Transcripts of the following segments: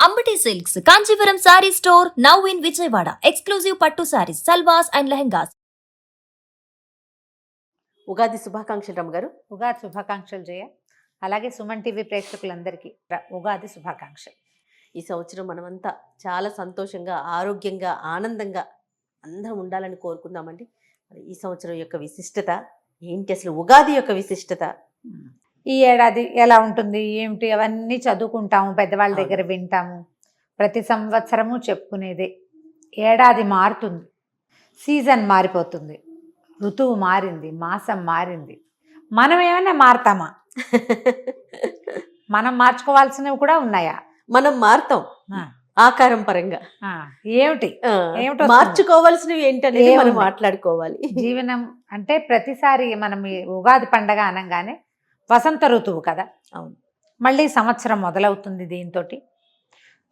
Ambati silks Kanchipuram sorry store now in Vijayawada. Exclusive పట్టు saris, సల్వాస్ and lehengas. Ugadi శుభాకాంక్షలు రమ్మగారు. ఉగాది శుభాకాంక్షలు జయ. అలాగే సుమన్ టీవీ ప్రేక్షకులందరికీ ఉగాది శుభాకాంక్షలు. ఈ సంవత్సరం మనమంతా చాలా సంతోషంగా, ఆరోగ్యంగా, ఆనందంగా అందరం ఉండాలని కోరుకుందామండి. మరి ఈ సంవత్సరం యొక్క విశిష్టత ఏంటి, అసలు ఉగాది యొక్క విశిష్టత? ఈ ఏడాది ఎలా ఉంటుంది ఏమిటి అవన్నీ చదువుకుంటాము, పెద్దవాళ్ళ దగ్గర వింటాము. ప్రతి సంవత్సరము చెప్పుకునేదే. ఏడాది మారుతుంది, సీజన్ మారిపోతుంది, ఋతువు మారింది, మాసం మారింది. మనం ఏమైనా మారుతామా? మనం మార్చుకోవాల్సినవి కూడా ఉన్నాయా? మనం మారుతాం ఆకారం పరంగా. ఏమిటి ఏమిటో మార్చుకోవాల్సినవి ఏంటనేది మనం మాట్లాడుకోవాలి. జీవనం అంటే ప్రతిసారి మనం ఈ ఉగాది పండగ అనగానే వసంత ఋతువు కదా. అవును, మళ్ళీ సంవత్సరం మొదలవుతుంది. దీంతో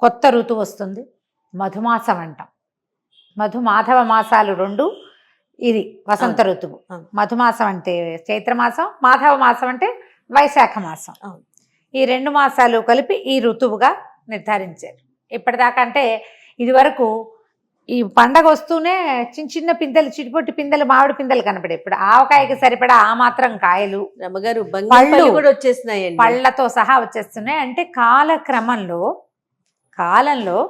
కొత్త ఋతువు వస్తుంది. మధుమాసం అంటాం. మధుమాధవ మాసాలు రెండు. ఇది వసంత ఋతువు. మధుమాసం అంటే చైత్రమాసం, మాధవ మాసం అంటే వైశాఖ మాసం. ఈ రెండు మాసాలు కలిపి ఈ ఋతువుగా నిర్ధారించారు. ఇప్పటిదాకా అంటే ఇది వరకు ఈ పండగ వస్తూనే చిన్న చిన్న పిందెలు, చిటిపొట్టి పిందెలు, మామిడి పిందెలు కనపడే. ఇప్పుడు ఆవకాయకి సరిపడా ఆ మాత్రం కాయలు, రమ్మగారు పళ్ళు కూడా వచ్చేస్తున్నాయి, పళ్ళతో సహా వచ్చేస్తున్నాయి. అంటే కాలంలో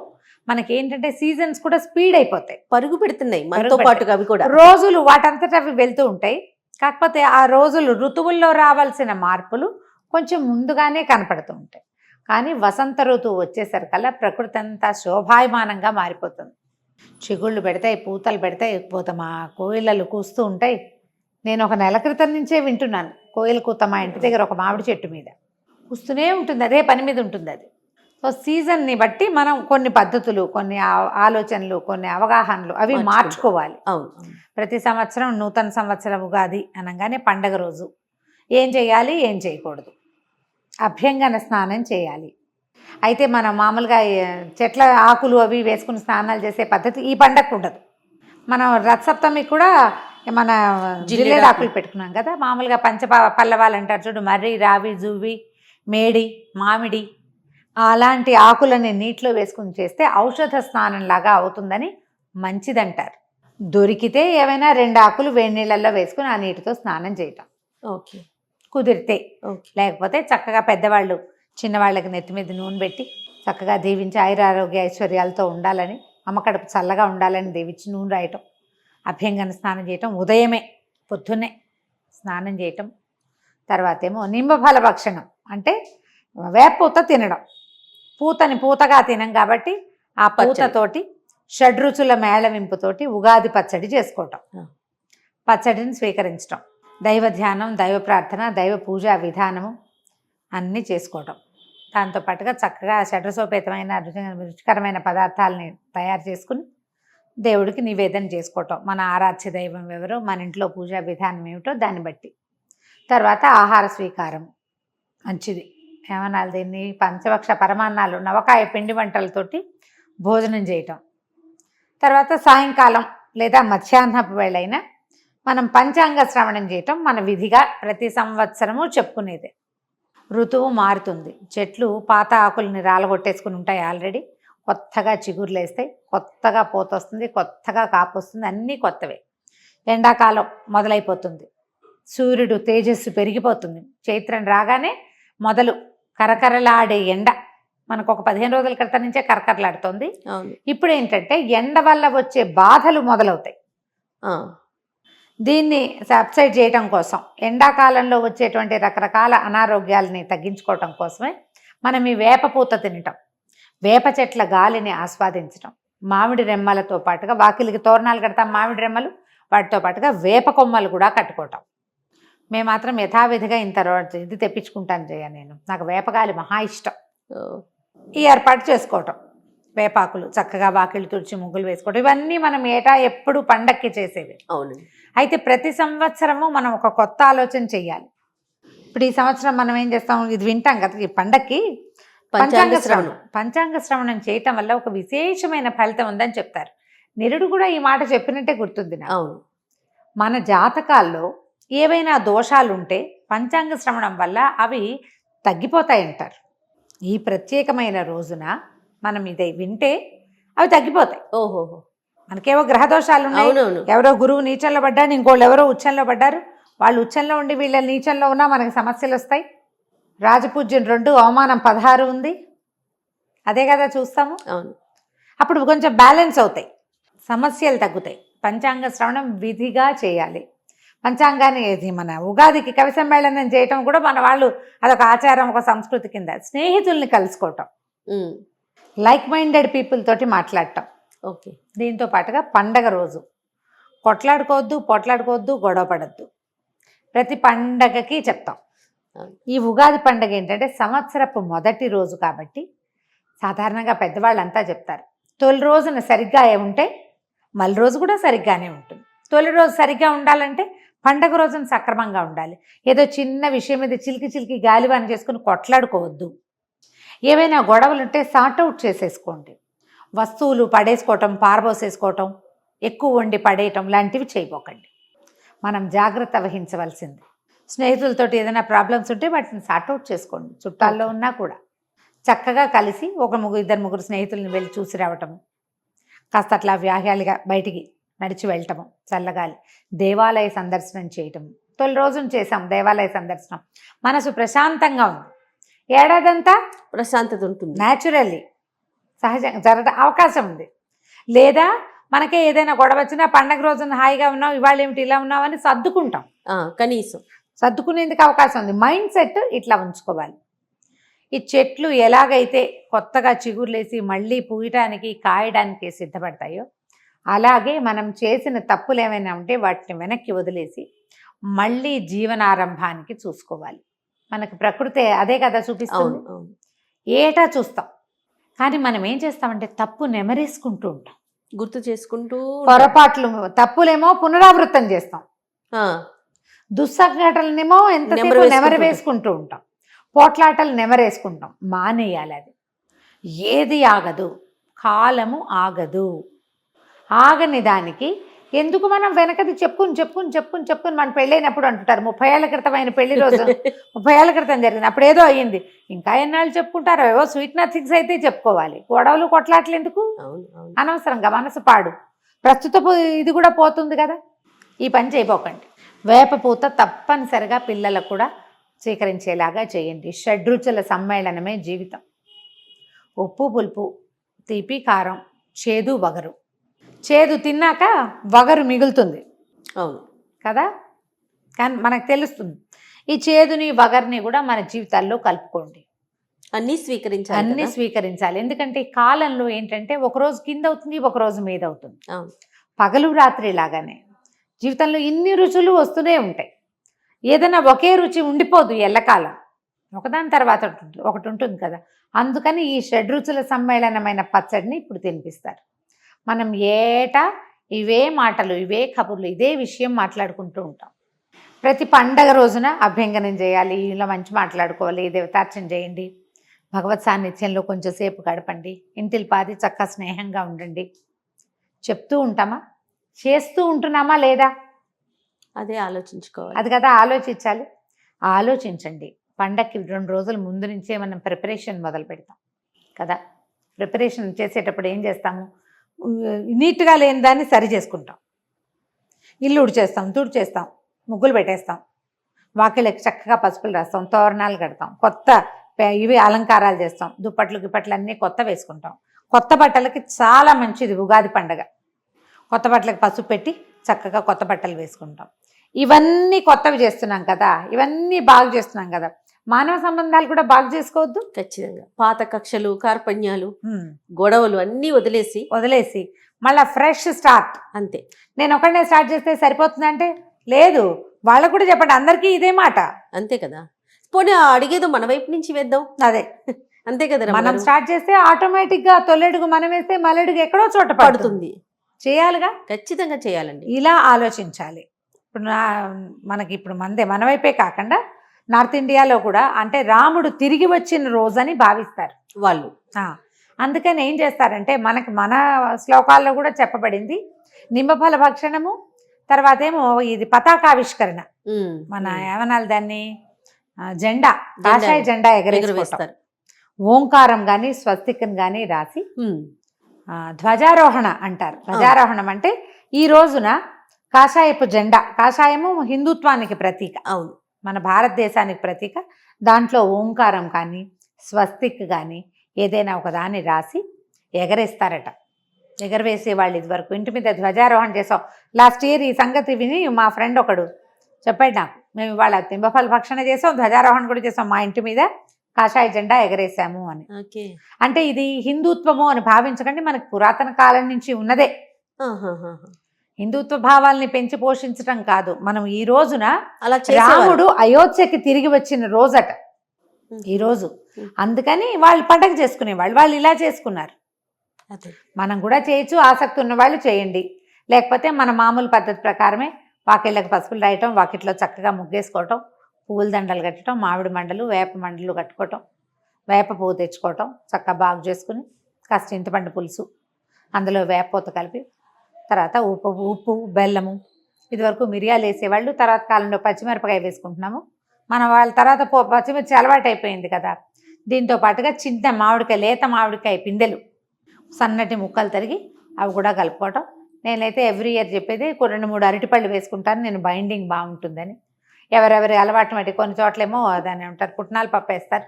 మనకేంటంటే సీజన్స్ కూడా స్పీడ్ అయిపోతాయి, పరుగు పెడుతున్నాయి మనతో పాటుగా. అవి కూడా రోజులు వాటంతట అవి వెళ్తూ ఉంటాయి. కాకపోతే ఆ రోజులు ఋతువుల్లో రావాల్సిన మార్పులు కొంచెం ముందుగానే కనపడుతూ ఉంటాయి. కానీ వసంత ఋతువు వచ్చేసరికల్లా ప్రకృతి అంతా శోభాయమానంగా మారిపోతుంది. చిగుళ్ళు పెడతాయి, పూతలు పెడతాయి, మా కోయిలలు కూస్తూ ఉంటాయి. నేను ఒక నెల క్రితం నుంచే వింటున్నాను కోయిల కూత. మా ఇంటి దగ్గర ఒక మామిడి చెట్టు మీద కూస్తూనే ఉంటుంది, అదే పని మీద ఉంటుంది అది. సో సీజన్ని బట్టి మనం కొన్ని పద్ధతులు, కొన్ని ఆలోచనలు, కొన్ని అవగాహనలు అవి మార్చుకోవాలి. ప్రతి సంవత్సరం నూతన సంవత్సరం ఉగాది అనగానే పండగ రోజు ఏం చేయాలి, ఏం చేయకూడదు. అభ్యంగన స్నానం చేయాలి. అయితే మనం మామూలుగా చెట్ల ఆకులు అవి వేసుకుని స్నానాలు చేసే పద్ధతి ఈ పండగకు ఉండదు. మనం రథసప్తమికి కూడా మన జిల్లేడు ఆకులు పెట్టుకున్నాం కదా. మామూలుగా పల్లవాలు అంటారు చూడు, మర్రి, రావి, జువ్వి, మేడి, మామిడి అలాంటి ఆకులని నీటిలో వేసుకుని చేస్తే ఔషధ స్నానం లాగా అవుతుందని మంచిదంటారు. దొరికితే ఏమైనా 2 ఆకులు వేడి నీళ్ళల్లో వేసుకుని ఆ నీటితో స్నానం చేయటం ఓకే, కుదిరితే. లేకపోతే చక్కగా పెద్దవాళ్ళు చిన్నవాళ్ళకి నెత్తి మీద నూనె పెట్టి చక్కగా దీవించి ఆయురారోగ్య ఐశ్వర్యాలతో ఉండాలని, అమ్మకడుపు చల్లగా ఉండాలని దీవించి నూనె రాయటం, అభ్యంగన స్నానం చేయటం, ఉదయమే పొద్దున్నే స్నానం చేయటం. తర్వాత ఏమో నింబఫల భక్షణం అంటే వేపూత తినడం. పూతని పూతగా తినం కాబట్టి ఆ పూతతోటి షడ్రుచుల మేళవింపుతోటి ఉగాది పచ్చడి చేసుకోవటం, పచ్చడిని స్వీకరించటం, దైవ ధ్యానం, దైవ ప్రార్థన, దైవ పూజా విధానము అన్నీ చేసుకోవటం. దాంతోపాటుగా చక్కగా షడ్రసోపేతమైన రుచికరమైన పదార్థాలని తయారు చేసుకుని దేవుడికి నివేదన చేసుకోవటం. మన ఆరాధ్య దైవం ఎవరో, మన ఇంట్లో పూజా విధానం ఏమిటో దాన్ని బట్టి. తర్వాత ఆహార స్వీకారం మంచిది. ఏమనాలి దీన్ని, పంచభక్ష పరమాన్నాలు, నవకాయ పిండి వంటలతోటి భోజనం చేయటం. తర్వాత సాయంకాలం లేదా మధ్యాహ్నపు వేళైనా మనం పంచాంగ శ్రవణం చేయటం మన విధిగా ప్రతి సంవత్సరము చెప్పుకునేదే. ఋతువు మారుతుంది. చెట్లు పాత ఆకుల్ని రాలగొట్టేసుకుని ఉంటాయి ఆల్రెడీ. కొత్తగా చిగుర్లు వేస్తాయి, కొత్తగా పూత వస్తుంది, కొత్తగా కాపు వస్తుంది, అన్నీ కొత్తవే. ఎండాకాలం మొదలైపోతుంది, సూర్యుడు తేజస్సు పెరిగిపోతుంది. చైత్రం రాగానే మొదలు కరకరలాడే ఎండ మనకు ఒక 15 రోజుల క్రితం నుంచే కరకరలాడుతుంది. ఇప్పుడు ఏంటంటే ఎండ వల్ల వచ్చే బాధలు మొదలవుతాయి. దీన్ని సబ్సైడ్ చేయటం కోసం, ఎండాకాలంలో వచ్చేటువంటి రకరకాల అనారోగ్యాలని తగ్గించుకోవటం కోసమే మనం ఈ వేప పూత తినటం, వేప చెట్ల గాలిని ఆస్వాదించటం, మామిడి రెమ్మలతో పాటుగా వాకిలికి తోరణాలు కడతాం, మామిడి రెమ్మలు, వాటితో పాటుగా వేప కొమ్మలు కూడా కట్టుకోవటం. మేము మాత్రం యథావిధిగా ఇంత ఇది తెప్పించుకుంటాను జయ. నాకు వేపగాలి మహా ఇష్టం. ఈ ఏర్పాటు చేసుకోవటం, వేపాకులు చక్కగా వాకిళ్ళు తుడిచి ముగ్గులు వేసుకోవటం, ఇవన్నీ మనం ఏటా ఎప్పుడు పండక్కి చేసేవి. అవును. అయితే ప్రతి సంవత్సరము మనం ఒక కొత్త ఆలోచన చెయ్యాలి. ఇప్పుడు ఈ సంవత్సరం మనం ఏం చేస్తాం, ఇది వింటాం కదా ఈ పండక్కి, పంచాంగ శ్రవణం చేయటం వల్ల ఒక విశేషమైన ఫలితం ఉందని చెప్తారు. నిరుడు కూడా ఈ మాట చెప్పినట్టే గుర్తుంది నాకు. అవును. మన జాతకాల్లో ఏవైనా దోషాలుంటే పంచాంగ శ్రవణం వల్ల అవి తగ్గిపోతాయంటారు. ఈ ప్రత్యేకమైన రోజున మనం ఇదే వింటే అవి తగ్గిపోతాయి. ఓహోహో. మనకేవో గ్రహదోషాలు ఉన్నాయి, అవునవును. ఎవరో గురువు నీచంలో పడ్డాడు, ఇంకోళ్ళు ఎవరో ఉచ్చంలో పడ్డారు, వాళ్ళు ఉచ్చంలో ఉండి వీళ్ళ నీచంలో ఉన్నా మనకి సమస్యలు వస్తాయి. రాజపూజ్యం 2 అవమానం 16 ఉంది, అదే కదా చూస్తాము. అవును. అప్పుడు కొంచెం బ్యాలెన్స్ అవుతాయి, సమస్యలు తగ్గుతాయి. పంచాంగ శ్రవణం విధిగా చేయాలి. పంచాంగాన్ని ఇది మన ఉగాదికి కవి సమ్మేళనం చేయటం కూడా మన వాళ్ళు అదొక ఆచారం, ఒక సంస్కృతి కింద. స్నేహితుల్ని కలుసుకోవటం, లైక్ మైండెడ్ పీపుల్ తోటి మాట్లాడటం. ఓకే. దీంతో పాటుగా పండగ రోజు కొట్లాడుకోవద్దు, పొట్లాడుకోవద్దు, గొడవ పడద్దు. ప్రతి పండగకి చెప్తాం. ఈ ఉగాది పండగ ఏంటంటే సంవత్సరపు మొదటి రోజు కాబట్టి సాధారణంగా పెద్దవాళ్ళంతా చెప్తారు, తొలి రోజున సరిగ్గా ఉంటే మళ్ళీ రోజు కూడా సరిగ్గానే ఉంటుంది. తొలి రోజు సరిగ్గా ఉండాలంటే పండగ రోజున సక్రమంగా ఉండాలి. ఏదో చిన్న విషయం మీద చిలికి గాలివాన చేసుకుని కొట్లాడుకోవద్దు. ఏవైనా గొడవలు ఉంటే సార్ట్అవుట్ చేసేసుకోండి. వస్తువులు పడేసుకోవటం, పారబోసేసుకోవటం, ఎక్కువ వండి పడేయటం లాంటివి చేయబోకండి. మనం జాగ్రత్త వహించవలసింది. స్నేహితులతోటి ఏదైనా ప్రాబ్లమ్స్ ఉంటే వాటిని సార్ట్అవుట్ చేసుకోండి. చుట్టాల్లో ఉన్నా కూడా చక్కగా కలిసి ఒక 2-3 స్నేహితులను వెళ్ళి చూసి రావటము, కాస్త అట్లా వ్యాహ్యాలుగా బయటికి నడిచి వెళ్ళటము, చల్లగాలి, దేవాలయ సందర్శనం చేయటము. తొలి రోజున చేసాం దేవాలయ సందర్శనం, మనసు ప్రశాంతంగా ఉంది. ఏడాదంతా ప్రశాంతత ఉంటుంది, న్యాచురల్లీ సహజంగా జరగడం అవకాశం ఉంది. లేదా మనకే ఏదైనా గొడవ వచ్చినా పండగ రోజున హాయిగా ఉన్నాం, ఇవాళ ఏమిటి ఇలా ఉన్నామని సర్దుకుంటాం. కనీసం సర్దుకునేందుకు అవకాశం ఉంది. మైండ్ సెట్ ఇట్లా ఉంచుకోవాలి. ఈ చెట్లు ఎలాగైతే కొత్తగా చిగురులేసి మళ్ళీ పూయటానికి కాయడానికి సిద్ధపడతాయో అలాగే మనం చేసిన తప్పులు ఏమైనా ఉంటే వాటిని వెనక్కి వదిలేసి మళ్ళీ జీవనారంభానికి చూసుకోవాలి. మనకు ప్రకృతి అదే కదా చూపిస్తుంది. ఏటా చూస్తాం, కానీ మనం ఏం చేస్తామంటే తప్పు నెమరేసుకుంటూ ఉంటాం, గుర్తు చేసుకుంటూ. పొరపాట్లు తప్పులేమో పునరావృతం చేస్తాం, దుస్సంఘటనలేమో ఎంతసేపు నెమరవేసుకుంటూ ఉంటాం, పోట్లాటలు నెమరేసుకుంటాం. మానేయాలి. అది ఏది ఆగదు, కాలము ఆగదు. ఆగని దానికి ఎందుకు మనం వెనకది చెప్పుకుని మన పెళ్ళైనప్పుడు అంటుంటారు 30 ఏళ్ల క్రితం అయిన పెళ్లి రోజు 30 ఏళ్ల క్రితం జరిగింది, అప్పుడు ఏదో అయ్యింది, ఇంకా ఎన్నాళ్ళు చెప్పుకుంటారు, ఏవో స్వీట్ నథింగ్స్ అయితే చెప్పుకోవాలి. గొడవలు కొట్లాట్లు ఎందుకు, అనవసరంగా మనసు పాడు. ప్రస్తుతపు ఇది కూడా పోతుంది కదా. ఈ పని చేయబోకండి. వేపపూత తప్పనిసరిగా పిల్లలకు కూడా స్వీకరించేలాగా చేయండి. షడ్రుచుల సమ్మేళనమే జీవితం. ఉప్పు పులుపు, తీపి కారం, చేదు వగరు. చేదు తిన్నాక వగరు మిగులుతుంది, అవును కదా. కానీ మనకు తెలుస్తుంది. ఈ చేదుని వగర్ని కూడా మన జీవితాల్లో కలుపుకోండి. అన్నీ స్వీకరించాలి. ఎందుకంటే ఈ కాలంలో ఏంటంటే ఒకరోజు కింద అవుతుంది, ఒకరోజు మీద అవుతుంది. పగలు రాత్రి లాగానే జీవితంలో ఇన్ని రుచులు వస్తూనే ఉంటాయి. ఏదైనా ఒకే రుచి ఉండిపోదు ఎల్లకాలం, ఒకదాని తర్వాత ఒకటి ఉంటుంది కదా. అందుకని ఈ షడ్రుచుల సమ్మేళనమైన పచ్చడిని ఇప్పుడు తినిపిస్తారు. మనం ఏటా ఇవే మాటలు, ఇవే కబుర్లు, ఇదే విషయం మాట్లాడుకుంటూ ఉంటాం. ప్రతి పండగ రోజున అభ్యంగనం చేయాలి, ఇలా మంచి మాట్లాడుకోవాలి, దేవతార్చన చేయండి, భగవత్ సాన్నిధ్యంలో కొంచెంసేపు గడపండి, ఇంటిల్ పాది చక్కగా స్నేహంగా ఉండండి. చెప్తూ ఉంటామా, చేస్తూ ఉంటున్నామా లేదా, అదే ఆలోచించుకోవాలి. అది కదా ఆలోచించాలి. ఆలోచించండి. పండగకి 2 రోజుల ముందు నుంచే మనం ప్రిపరేషన్ మొదలు పెడతాం కదా. ప్రిపరేషన్ చేసేటప్పుడు ఏం చేస్తాము, నీట్గా లేని దాన్ని సరి చేసుకుంటాం. ఇల్లు ఉడిచేస్తాం, తుడిచేస్తాం, ముగ్గులు పెట్టేస్తాం, వాకిళ్ళకి చక్కగా పసుపులు రాస్తాం, తోరణాలు కడతాం, కొత్త ఇవి అలంకారాలు చేస్తాం, దుప్పట్లు గిప్పట్లు అన్నీ కొత్త వేసుకుంటాం. కొత్త బట్టలకి చాలా మంచిది ఉగాది పండగ. కొత్త బట్టలకి పసుపు పెట్టి చక్కగా కొత్త బట్టలు వేసుకుంటాం. ఇవన్నీ కొత్తవి చేస్తున్నాం కదా, ఇవన్నీ బాగు చేస్తున్నాం కదా. మానవ సంబంధాలు కూడా బాగు చేసుకోవద్దు. ఖచ్చితంగా పాత కక్షలు, కార్పణ్యాలు, గొడవలు అన్నీ వదిలేసి మళ్ళీ ఫ్రెష్ స్టార్ట్. అంతే. నేను ఒకటే స్టార్ట్ చేస్తే సరిపోతుందంటే లేదు, వాళ్ళకు కూడా చెప్పండి. అందరికీ ఇదే మాట. అంతే కదా. పోనీ అడిగేదో మన వైపు నుంచి వేద్దాం. అదే అంతే కదా. మనం స్టార్ట్ చేస్తే ఆటోమేటిక్గా తొలెడుగు మనం వేస్తే మలెడుగు ఎక్కడో చోట పడుతుంది. చేయాలిగా, ఖచ్చితంగా చేయాలండి. ఇలా ఆలోచించాలి. ఇప్పుడు మనకి ఇప్పుడు మన వైపే కాకుండా నార్త్ ఇండియాలో కూడా అంటే రాముడు తిరిగి వచ్చిన రోజని భావిస్తారు వాళ్ళు. అందుకని ఏం చేస్తారంటే మన శ్లోకాల్లో కూడా చెప్పబడింది నిమ్మఫల భక్షణము, తర్వాత ఏమో ఇది పతాకావిష్కరణ. మన ఏమనాలి దాన్ని, జెండా, కాషాయ జెండా ఎగరేస్తారు. ఓంకారం కానీ స్వస్తికం కానీ రాసి ధ్వజారోహణ అంటారు. ధ్వజారోహణం అంటే ఈ రోజున కాషాయపు జెండా, కాషాయము హిందుత్వానికి ప్రతీక, అవును, మన భారతదేశానికి ప్రతీక. దాంట్లో ఓంకారం కానీ స్వస్తిక్ కానీ ఏదైనా ఒక దాన్ని రాసి ఎగరేస్తారట. ఎగరవేసే వాళ్ళు ఇదివరకు ఇంటి మీద ధ్వజారోహణ చేసాం. లాస్ట్ ఇయర్ ఈ సంగతి విని మా ఫ్రెండ్ ఒకడు చెప్పాడు నాకు, మేము ఇవాళ తింబఫల భక్షణ చేసాం, ధ్వజారోహణ కూడా చేసాం, మా ఇంటి మీద కాషాయ జెండా ఎగరేసాము అని. అంటే ఇది హిందుత్వము అని భావించకండి, మనకు పురాతన కాలం నుంచి ఉన్నదే. హిందుత్వ భావాల్ని పెంచి పోషించటం కాదు. మనం ఈ రోజున అలా రాముడు అయోధ్యకి తిరిగి వచ్చిన రోజట ఈ రోజు, అందుకని వాళ్ళు పండగ చేసుకునేవాళ్ళు, వాళ్ళు ఇలా చేసుకున్నారు. మనం కూడా చేయొచ్చు, ఆసక్తి ఉన్న వాళ్ళు చేయండి. లేకపోతే మన మామూలు పద్ధతి ప్రకారమే వాకిళ్ళకి పసుపులు రాయటం, వాకిట్లో చక్కగా ముగ్గేసుకోవటం, పువ్వుల దండలు కట్టడం, మామిడి మండలు వేప మండలు కట్టుకోవటం, వేప పువ్వు తెచ్చుకోవటం, చక్కగా బాగు చేసుకుని కాస్త చింతపండు పులుసు, అందులో వేప పూత కలిపి, తర్వాత ఉప్పు బెల్లము, ఇదివరకు మిరియాలు వేసేవాళ్ళు, తర్వాత కాలంలో పచ్చిమిరపకాయ వేసుకుంటున్నాము మన వాళ్ళ. తర్వాత పచ్చిమిర్చి అలవాటు అయిపోయింది కదా. దీంతో పాటుగా చిన్న మామిడికాయ, లేత మామిడికాయ పిందెలు సన్నటి ముక్కలు తరిగి అవి కూడా కలుపుకోవటం. నేనైతే ఎవ్రీ ఇయర్ చెప్పేది 2-3 అరటిపళ్ళు వేసుకుంటాను, నేను బైండింగ్ బాగుంటుందని. ఎవరెవరి అలవాటు బట్టి కొన్ని చోట్లేమో దాన్ని ఏమంటారు పుట్నాల పప్పు వేస్తారు,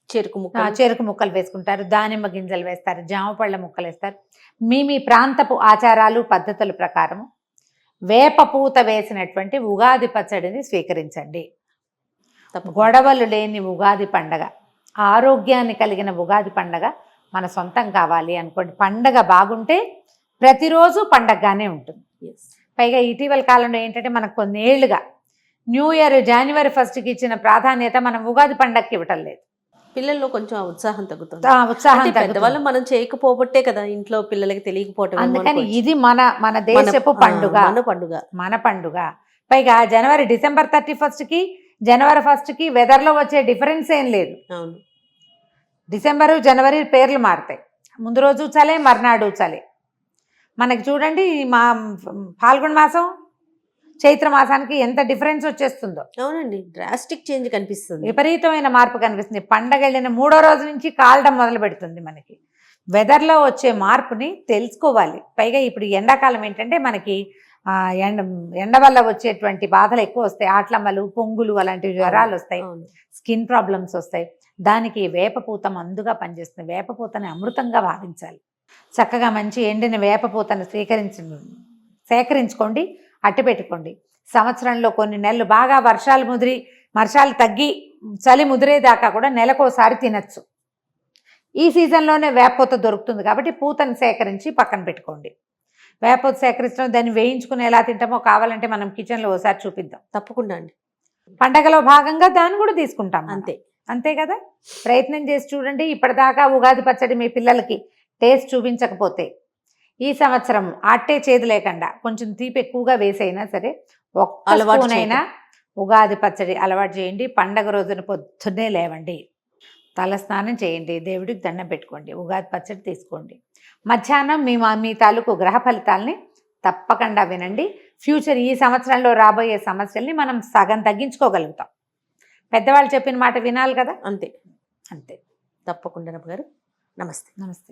చెరుకు ముక్కలు వేసుకుంటారు, దానిమ్మ గింజలు వేస్తారు, జామ పళ్ళ ముక్కలు వేస్తారు. మీ ప్రాంతపు ఆచారాలు పద్ధతుల ప్రకారం వేప పూత వేసినటువంటి ఉగాది పచ్చడిని స్వీకరించండి. గొడవలు లేని ఉగాది పండగ, ఆరోగ్యాన్ని కలిగిన ఉగాది పండగ మన సొంతం కావాలి అనుకోండి. పండగ బాగుంటే ప్రతిరోజు పండగగానే ఉంటుంది. పైగా ఇటీవల కాలంలో ఏంటంటే మనకు కొన్ని ఏళ్లుగా న్యూ ఇయర్ January 1st ఇచ్చిన ప్రాధాన్యత మనం ఉగాది పండగకి ఇవ్వటం లేదు. పిల్లల్లో కొంచెం ఉత్సాహం తగ్గుతుంది. ఉత్సాహం పెద్దవాళ్ళు మనం చేయకపోబట్టే కదా ఇంట్లో పిల్లలకి తెలియకపోవటం. అందుకని ఇది మన దేశపు పండుగ, మన పండుగ. పైగా December 31st January 1st వెదర్లో వచ్చే డిఫరెన్స్ ఏం లేదు. అవును, డిసెంబరు జనవరి పేర్లు మారుతాయి, ముందు రోజు చలే మర్నాడు చలే. మనకి చూడండి మా ఫాల్గుణ మాసం చైత్ర మాసానికి ఎంత డిఫరెన్స్ వచ్చేస్తుందో. అవునండి, డ్రాస్టిక్ చేంజ్ కనిపిస్తుంది, విపరీతమైన మార్పు కనిపిస్తుంది. పండగ వెళ్ళిన 3వ రోజు నుంచి కాలడం మొదలు పెడుతుంది. మనకి వెదర్లో వచ్చే మార్పుని తెలుసుకోవాలి. పైగా ఇప్పుడు ఎండాకాలం ఏంటంటే మనకి ఎండ వల్ల వచ్చేటువంటి బాధలు ఎక్కువ వస్తాయి, ఆట్లమ్మలు, పొంగులు, అలాంటి జ్వరాలు వస్తాయి, స్కిన్ ప్రాబ్లమ్స్ వస్తాయి. దానికి వేపపూత మందుగా పనిచేస్తుంది. వేపపూతని అమృతంగా భావించాలి. చక్కగా మంచి ఎండిన వేపపూతను సేకరించుకోండి, అట్టి పెట్టుకోండి. సంవత్సరంలో కొన్ని నెలలు బాగా వర్షాలు తగ్గి చలి ముదిరేదాకా కూడా నెలకోసారి తినచ్చు. ఈ సీజన్లోనే వేపపూత దొరుకుతుంది కాబట్టి పూతను సేకరించి పక్కన పెట్టుకోండి. వేపపూత సేకరించడం, దాన్ని వేయించుకుని ఎలా తింటామో కావాలంటే మనం కిచెన్లో ఒకసారి చూపిద్దాం. తప్పకుండా అండి, పండగలో భాగంగా దాన్ని కూడా తీసుకుంటాం. అంతే కదా, ప్రయత్నం చేసి చూడండి. ఇప్పటిదాకా ఉగాది పచ్చడి మీ పిల్లలకి టేస్ట్ చూపించకపోతే ఈ సంవత్సరం అట్టే చేదు లేకుండా కొంచెం తీపి ఎక్కువగా వేసైనా సరే ఒక్క స్పూనైనా ఉగాది పచ్చడి అలవాటు చేయండి. పండగ రోజున పొద్దున్నే లేవండి, తల స్నానం చేయండి, దేవుడికి దండం పెట్టుకోండి, ఉగాది పచ్చడి తీసుకోండి. మధ్యాహ్నం మీ తాలూకు గ్రహ ఫలితాలని తప్పకుండా వినండి. ఫ్యూచర్ ఈ సంవత్సరంలో రాబోయే సమస్యల్ని మనం సగం తగ్గించుకోగలుగుతాం. పెద్దవాళ్ళు చెప్పిన మాట వినాలి కదా. అంతే. తప్పకుండా గారు. నమస్తే. నమస్తే.